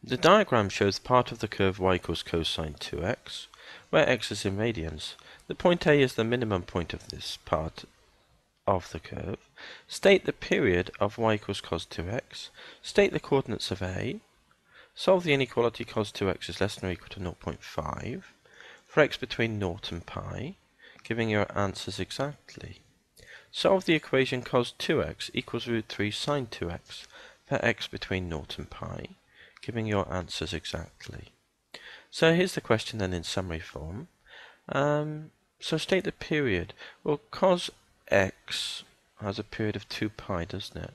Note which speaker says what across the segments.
Speaker 1: The diagram shows part of the curve y equals cosine 2x, where x is in radians. The point A is the minimum point of this part of the curve. State the period of y equals cos 2x. State the coordinates of A. Solve the inequality cos 2x is less than or equal to 0.5 for x between 0 and pi, giving your answers exactly. Solve the equation cos 2x equals root 3 sine 2x for x between 0 and pi, giving your answers exactly. So here's the question then in summary form. So state the period. Well, cos x has a period of 2 pi, doesn't it?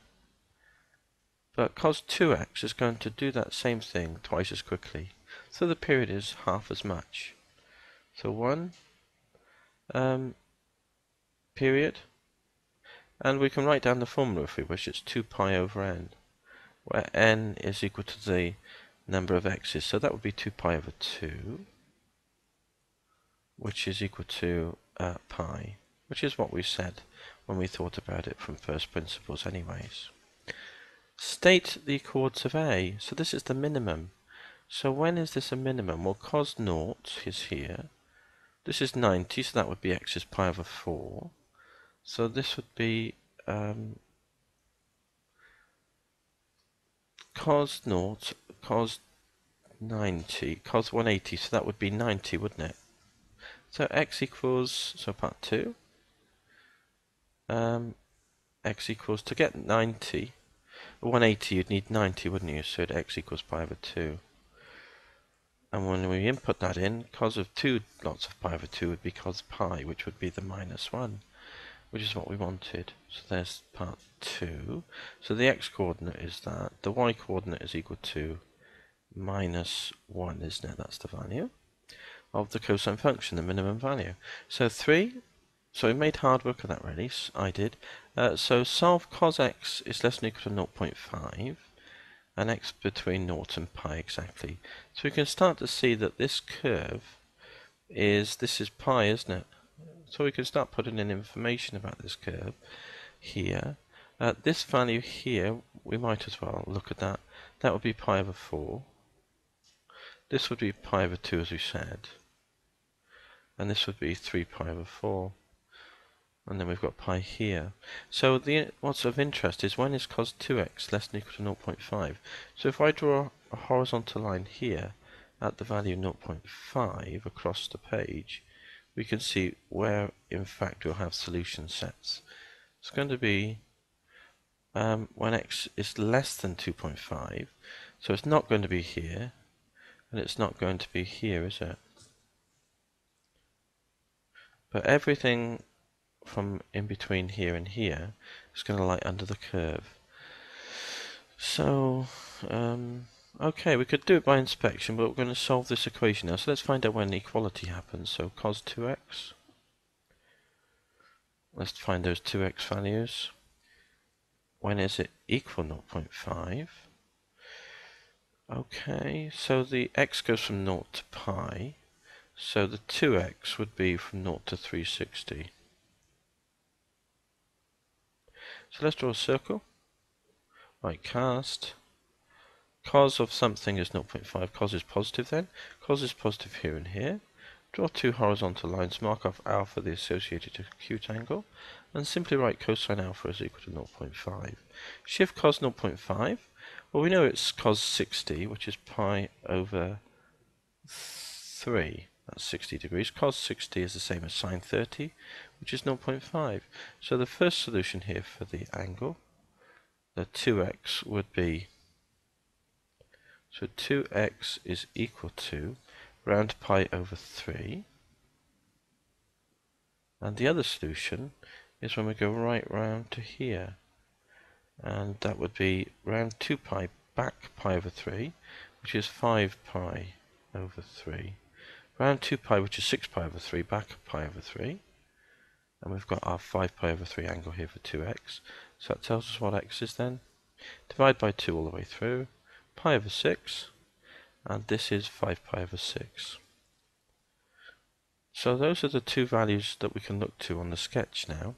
Speaker 1: But cos 2x is going to do that same thing twice as quickly. So the period is half as much. So 1 period. And we can write down the formula if we wish. It's 2 pi over n, where n is equal to the number of x's. So that would be 2 pi over 2, which is equal to pi, which is what we said when we thought about it from first principles anyways. State the chords of A. So this is the minimum. So when is this a minimum? Well, cos 0 is here. This is 90, so that would be x is pi over 4. So this would be cos 0, cos 90, cos 180, so that would be 90, wouldn't it? So x equals, so part 2, x equals, to get 90, 180 you'd need 90, wouldn't you? So x equals pi over 2. And when we input that in, cos of 2 lots of pi over 2 would be cos pi, which would be the minus 1, which is what we wanted. So there's part 2. So the x coordinate is that. The y coordinate is equal to minus 1, isn't it? That's the value of the cosine function, the minimum value. So 3. So we made hard work of that really. I did. So solve cos x is less than or equal to 0.5. And x between 0 and pi exactly. So we can start to see that this curve is, this is pi, isn't it? So we can start putting in information about this curve here. This value here, we might as well look at that. That would be pi over 4. This would be pi over 2 as we said. And this would be 3 pi over 4. And then we've got pi here. So what's of interest is when is cos 2x less than or equal to 0.5. So if I draw a horizontal line here at the value 0.5 across the page, we can see where in fact we'll have solution sets. It's going to be when x is less than 2.5, so it's not going to be here, and it's not going to be here, is it? But everything from in between here and here is going to lie under the curve. So, okay, we could do it by inspection, but we're going to solve this equation now. So let's find out when equality happens. So cos 2x. Let's find those 2x values. When is it equal 0.5? Okay, so the x goes from 0 to pi. So the 2x would be from 0 to 360. So let's draw a circle. Right, cast. Cos of something is 0.5. Cos is positive then. Cos is positive here and here. Draw two horizontal lines. Mark off alpha, the associated acute angle. And simply write cosine alpha is equal to 0.5. Shift cos 0.5. Well, we know it's cos 60, which is pi over 3. That's 60 degrees. Cos 60 is the same as sine 30, which is 0.5. So the first solution here for the angle, the 2x would be, so 2x is equal to round pi over 3. And the other solution is when we go right round to here. And that would be round 2 pi back pi over 3, which is 5 pi over 3. Round 2 pi, which is 6 pi over 3, back pi over 3. And we've got our 5 pi over 3 angle here for 2x. So that tells us what x is then. Divide by 2 all the way through. Pi over 6. And this is 5 pi over 6. So those are the two values that we can look to on the sketch now.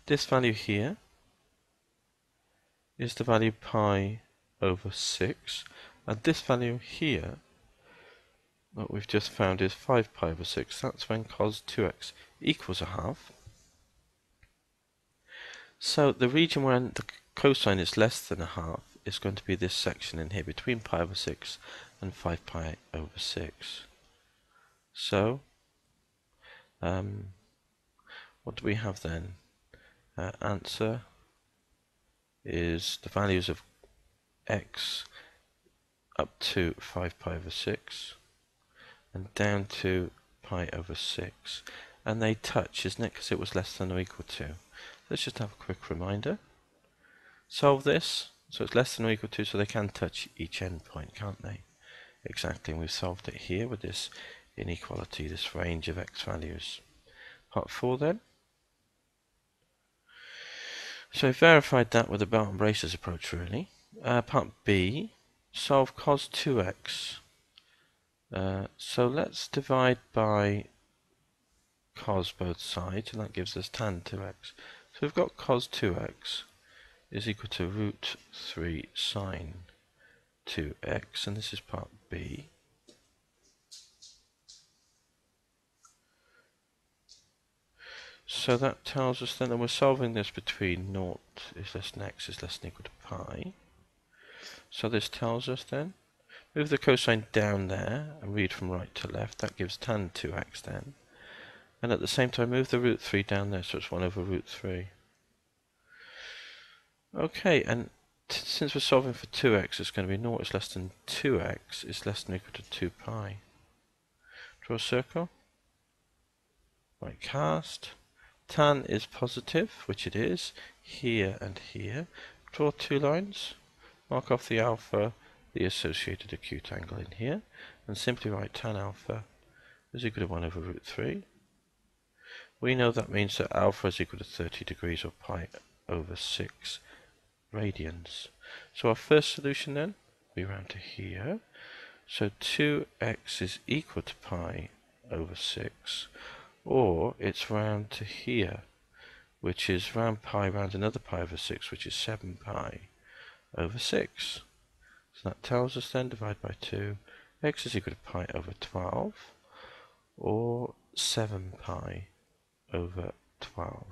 Speaker 1: This value here is the value pi over 6. And this value here, that we've just found, is 5 pi over 6. That's when cos 2x equals a half. So the region where the cosine is less than a half is going to be this section in here between pi over 6 and 5 pi over 6. So, what do we have then? Answer is the values of x up to 5 pi over 6 and down to pi over 6. And they touch, isn't it? Because it was less than or equal to. Let's just have a quick reminder. Solve this. So it's less than or equal to, so they can touch each endpoint, can't they? Exactly, and we've solved it here with this inequality, this range of x values. Part 4 then. So we verified that with the belt and braces approach, really. Part B, solve cos 2x. So let's divide by cos both sides, and that gives us tan 2x. So we've got cos 2x is equal to root 3 sine 2x, and this is part B. So that tells us then that we're solving this between 0 is less than x is less than equal to pi. So this tells us then, move the cosine down there and read from right to left, that gives tan 2x then. And at the same time move the root 3 down there, so it's 1 over root 3. Okay, and since we're solving for 2x, it's going to be 0 is less than 2x is less than equal to 2 pi. Draw a circle. Right, cast. Tan is positive, which it is, here and here. Draw 2 lines. Mark off the alpha, the associated acute angle in here, and simply write tan alpha is equal to 1 over root 3. We know that means that alpha is equal to 30 degrees, or pi over 6 radians. So our first solution then, we round to here. So 2x is equal to pi over 6, or it's round to here, which is round pi round another pi over 6, which is 7 pi over 6. So that tells us then, divide by 2, x is equal to pi over 12, or 7 pi over 12.